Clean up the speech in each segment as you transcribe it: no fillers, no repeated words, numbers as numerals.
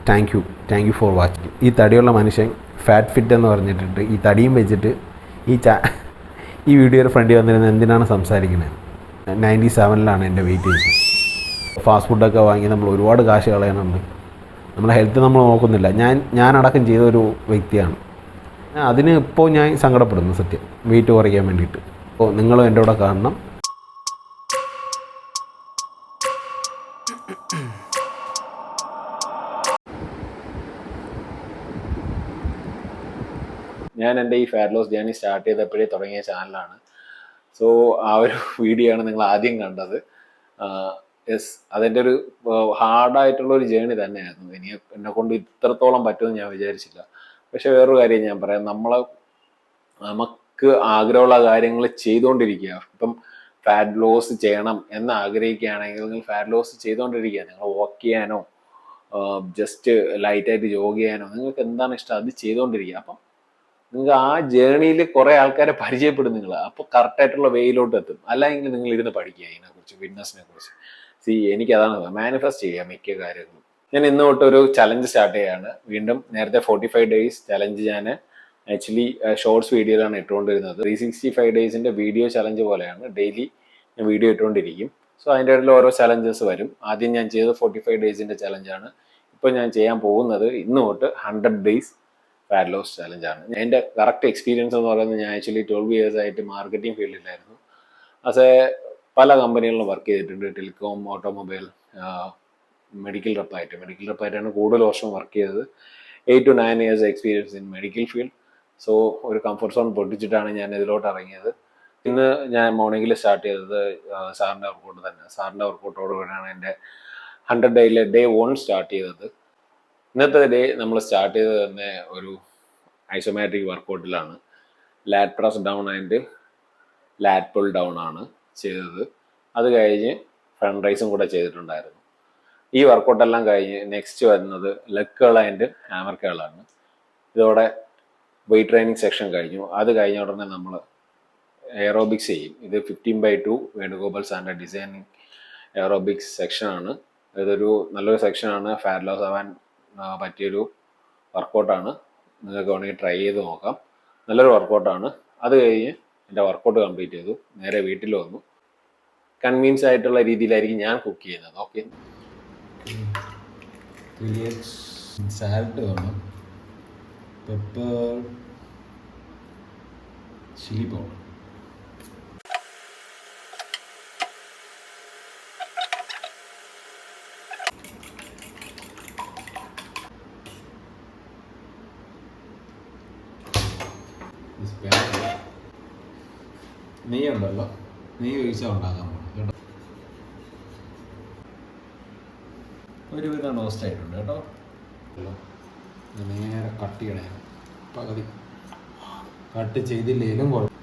Thank you for watching. ഈ തടിയുള്ള മനുഷ്യൻ fat fit എന്ന് പറഞ്ഞിട്ടുണ്ട്. ഈ തടിയും വെച്ചിട്ട് ഈ വീഡിയോയുടെ ഫ്രണ്ടിൽ വന്നിരുന്നത് എന്തിനാണ് സംസാരിക്കുന്നത്? 97 എൻ്റെ വെയിറ്റ് ചെയ്യുന്നത്. ഫാസ്റ്റ് ഫുഡൊക്കെ വാങ്ങി നമ്മൾ ഒരുപാട് കാശ് കളയണുണ്ട്. നമ്മളെ ഹെൽത്ത് നമ്മൾ നോക്കുന്നില്ല. ഞാനടക്കം ചെയ്തൊരു വ്യക്തിയാണ്. അതിന് ഇപ്പോൾ ഞാൻ സങ്കടപ്പെടുന്നു സത്യം, വെയിറ്റ് കുറയ്ക്കാൻ വേണ്ടിയിട്ട്. അപ്പോൾ നിങ്ങളും എൻ്റെ കൂടെ കാണണം. ഞാൻ എൻ്റെ ഈ ഫാറ്റ് ലോസ് ജേർണി സ്റ്റാർട്ട് ചെയ്തപ്പോഴേ തുടങ്ങിയ ചാനലാണ്. സോ ആ ഒരു വീഡിയോ ആണ് നിങ്ങൾ ആദ്യം കണ്ടത്. യെസ്, അതിൻ്റെ ഒരു ഹാർഡായിട്ടുള്ള ഒരു ജേർണി തന്നെയായിരുന്നു. എന്നെ കൊണ്ട് ഇത്രത്തോളം പറ്റുമെന്ന് ഞാൻ വിചാരിച്ചില്ല. പക്ഷെ വേറൊരു കാര്യം ഞാൻ പറയാം, നമുക്ക് ആഗ്രഹമുള്ള കാര്യങ്ങൾ ചെയ്തുകൊണ്ടിരിക്കുക. ഇപ്പം ഫാറ്റ് ലോസ് ചെയ്യണം എന്ന് ആഗ്രഹിക്കുകയാണെങ്കിൽ നിങ്ങൾ ഫാറ്റ് ലോസ് ചെയ്തുകൊണ്ടിരിക്കുക. നിങ്ങൾ വാക്ക് ചെയ്യാനോ ജസ്റ്റ് ലൈറ്റായിട്ട് ജോഗ് ചെയ്യാനോ നിങ്ങൾക്ക് എന്താണ് ഇഷ്ടം അത് ചെയ്തുകൊണ്ടിരിക്കുക. അപ്പം നിങ്ങൾക്ക് ആ ജേർണിയിൽ കുറെ ആൾക്കാരെ പരിചയപ്പെടും നിങ്ങൾ. അപ്പോൾ കറക്റ്റായിട്ടുള്ള വേയിലോട്ട് എത്തും. അല്ലെങ്കിൽ നിങ്ങൾ ഇരുന്ന് പഠിക്കുക ഇതിനെക്കുറിച്ച്, ഫിറ്റ്നസിനെ കുറിച്ച്. എനിക്കതാണ് മാനിഫെസ്റ്റ് ചെയ്യുക മിക്ക കാര്യങ്ങളും. ഞാൻ ഇന്ന് തൊട്ട് ഒരു ചലഞ്ച് സ്റ്റാർട്ട് ചെയ്യുകയാണ് വീണ്ടും. നേരത്തെ 45 ഡേയ്സ് ചലഞ്ച് ഞാൻ ആക്ച്വലി ഷോർട്സ് വീഡിയോയിലാണ് ഇട്ടുകൊണ്ടിരുന്നത്. 365 ഡേയ്സിന്റെ വീഡിയോ ചലഞ്ച് പോലെയാണ്. ഡെയിലി ഞാൻ വീഡിയോ ഇട്ടുകൊണ്ടിരിക്കും. സോ അതിൻ്റെ ഇടയിൽ ഓരോ ചലഞ്ചസ് വരും. ആദ്യം ഞാൻ ചെയ്തത് 45 ഡേയ്സിന്റെ ചലഞ്ചാണ്. ഇപ്പോൾ ഞാൻ ചെയ്യാൻ പോകുന്നത് ഇന്ന് തൊട്ട് 100 ഡേയ്സ് ഫാറ്റ് ലോസ് ചലഞ്ചാണ്. എൻ്റെ കറക്റ്റ് എക്സ്പീരിയൻസ് എന്ന് പറയുന്നത്, ഞാൻ ആക്ച്വലി 12 ഇയേഴ്സ് ആയിട്ട് മാർക്കറ്റിംഗ് ഫീൽഡിലായിരുന്നു. ആസ് എ പല കമ്പനികളിലും വർക്ക് ചെയ്തിട്ടുണ്ട്. ടെലികോം, ഓട്ടോമൊബൈൽ, മെഡിക്കൽ റെപ്പായിട്ടാണ് കൂടുതൽ വർഷം വർക്ക് ചെയ്തത്. 8 to 9 years experience in medical field. So ഒരു കംഫർട്ട് സോൺ പൊട്ടിച്ചിട്ടാണ് ഞാൻ ഇതിലോട്ട് ഇറങ്ങിയത്. ഇന്ന് ഞാൻ മോർണിംഗിൽ സ്റ്റാർട്ട് ചെയ്തത് സാറിൻ്റെ വർക്കൗട്ട് തന്നെ. സാറിൻ്റെ വർക്കൗട്ടോടുകൂടിയാണ് എൻ്റെ 100 ഡേയിലെ ഡേ 1 സ്റ്റാർട്ട് ചെയ്തത്. ഇന്നത്തെ ഡേ നമ്മൾ സ്റ്റാർട്ട് ചെയ്തത് തന്നെ ഒരു ഐസോമാറ്റിക് വർക്കൗട്ടിലാണ്. Lat press down and lat pull down ആണ് ചെയ്തത്. അത് കഴിഞ്ഞ് ഫ്രണ്ട് റൈസും കൂടെ ചെയ്തിട്ടുണ്ടായിരുന്നു. ഈ വർക്കൗട്ടെല്ലാം കഴിഞ്ഞ് നെക്സ്റ്റ് വരുന്നത് ലെഗ് കേൾ ആൻഡ് ഹാമർ കേളാണ്. ഇതോടെ വെയിറ്റ് ട്രെയിനിങ് സെക്ഷൻ കഴിഞ്ഞു. അത് കഴിഞ്ഞ ഉടനെ നമ്മൾ എയറോബിക്സ് ചെയ്യും. ഇത് 15/2 വേണുഗോപാൽ സാറിൻ്റെ ഡിസൈനിങ് എയറോബിക്സ് സെക്ഷനാണ്. ഇതൊരു നല്ലൊരു സെക്ഷനാണ്. ഫാറ്റ് ലോസ് ആവാൻ പറ്റിയൊരു വർക്കൗട്ടാണ്. നിങ്ങൾക്ക് വേണമെങ്കിൽ ട്രൈ ചെയ്ത് നോക്കാം. നല്ലൊരു വർക്കൗട്ടാണ്. അത് കഴിഞ്ഞ് എൻ്റെ വർക്കൗട്ട് കംപ്ലീറ്റ് ചെയ്തു. നേരെ വീട്ടിൽ വന്നു. കൺവീൻസ് ആയിട്ടുള്ള രീതിയിലായിരിക്കും ഞാൻ കുക്ക് ചെയ്യുന്നത്. ഓക്കെ, സാലഡ് വേണം, പെപ്പർ, ചില്ലി പൗഡർ. നെയ്യ് ഉണ്ടല്ലോ, നെയ്യ് ഒഴിച്ചാൽ ഉണ്ടാക്കാൻ പോകും കേട്ടോ. ഒരുവിധം റോസ്റ്റ് ആയിട്ടുണ്ട് കേട്ടോ. നേരെ കട്ട് ചെയ്യണേ, പകുതി കട്ട് ചെയ്തില്ലേലും കുഴപ്പം.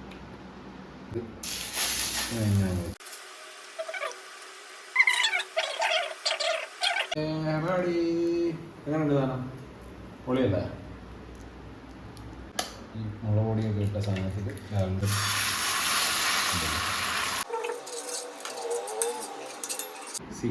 എങ്ങനെയുണ്ട് സാധനം? പൊളിയല്ലേ? ഈ മുളക് പൊടിയൊക്കെ ഇട്ട സാധനത്തിൽ രാവിലെ സി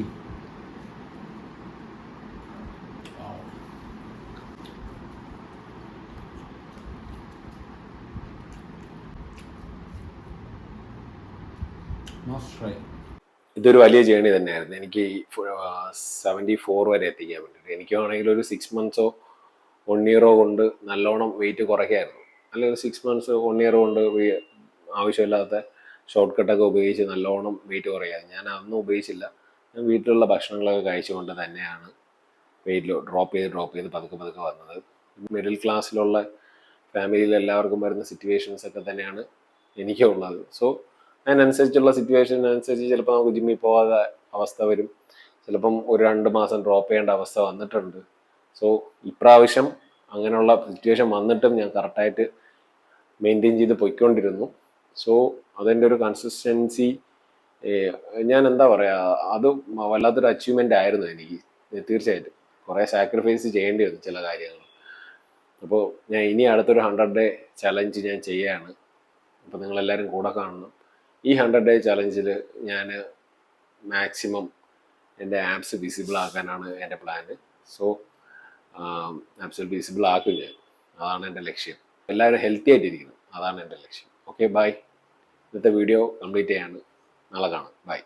ഇതൊരു വലിയ ജേണി തന്നെയായിരുന്നു. എനിക്ക് 74 വരെ എത്തിക്കാൻ വേണ്ടിയിട്ട്. എനിക്കാണെങ്കിൽ ഒരു 6 months 1 year കൊണ്ട് നല്ലോണം വെയിറ്റ് കുറയ്ക്കായിരുന്നു. അല്ലെങ്കിൽ 6 months 1 year കൊണ്ട് ആവശ്യമില്ലാത്ത ഷോർട്ട് കട്ടൊക്കെ ഉപയോഗിച്ച് നല്ലോണം വെയിറ്റ് കുറയാതെ. ഞാൻ അതൊന്നും ഉപയോഗിച്ചില്ല. ഞാൻ വീട്ടിലുള്ള ഭക്ഷണങ്ങളൊക്കെ കഴിച്ചുകൊണ്ട് തന്നെയാണ് വെയിറ്റ് ഡ്രോപ്പ് ചെയ്ത് പതുക്കെ വന്നത്. മിഡിൽ ക്ലാസ്സിലുള്ള ഫാമിലിയിൽ എല്ലാവർക്കും വരുന്ന സിറ്റുവേഷൻസ് ഒക്കെ തന്നെയാണ് എനിക്കും ഉള്ളത്. സോ അതിനനുസരിച്ചുള്ള സിറ്റുവേഷനനുസരിച്ച് ചിലപ്പോൾ നമുക്ക് ജിമ്മിൽ പോകാതെ അവസ്ഥ വരും. ചിലപ്പം ഒരു 2 മാസം ഡ്രോപ്പ് ചെയ്യേണ്ട അവസ്ഥ വന്നിട്ടുണ്ട്. സോ ഇപ്രാവശ്യം അങ്ങനെയുള്ള സിറ്റുവേഷൻ വന്നിട്ടും ഞാൻ കറക്റ്റായിട്ട് മെയിൻറ്റെയിൻ ചെയ്ത് പൊയ്ക്കൊണ്ടിരുന്നു. സോ അതെൻ്റെ ഒരു കൺസിസ്റ്റൻസി. ഞാൻ എന്താ പറയുക, അത് വല്ലാത്തൊരു അച്ചീവ്മെൻ്റ് ആയിരുന്നു എനിക്ക്. തീർച്ചയായിട്ടും കുറേ സാക്രിഫൈസ് ചെയ്യേണ്ടി വന്നു ചില കാര്യങ്ങൾ. അപ്പോൾ ഞാൻ ഇനി അടുത്തൊരു 100 ഡേ ചലഞ്ച് ഞാൻ ചെയ്യുകയാണ്. അപ്പോൾ നിങ്ങളെല്ലാവരും കൂടെ കാണണം. ഈ 100 ഡേ ചലഞ്ചിൽ ഞാൻ മാക്സിമം എൻ്റെ ആപ്സ് വിസിബിൾ ആക്കാനാണ് എൻ്റെ പ്ലാന്. സോ ആബ്സൊല്യൂട്ട് വിസിബിൾ ആക്കും ഞാൻ. അതാണ് എൻ്റെ ലക്ഷ്യം. എല്ലാവരും ഹെൽത്തി ആയിട്ടിരിക്കണം, അതാണ് എൻ്റെ ലക്ഷ്യം. Okay, bye. ഇന്നത്തെ വീഡിയോ കംപ്ലീറ്റ് ചെയ്യാണ്. നാളെ കാണാം. ബൈ.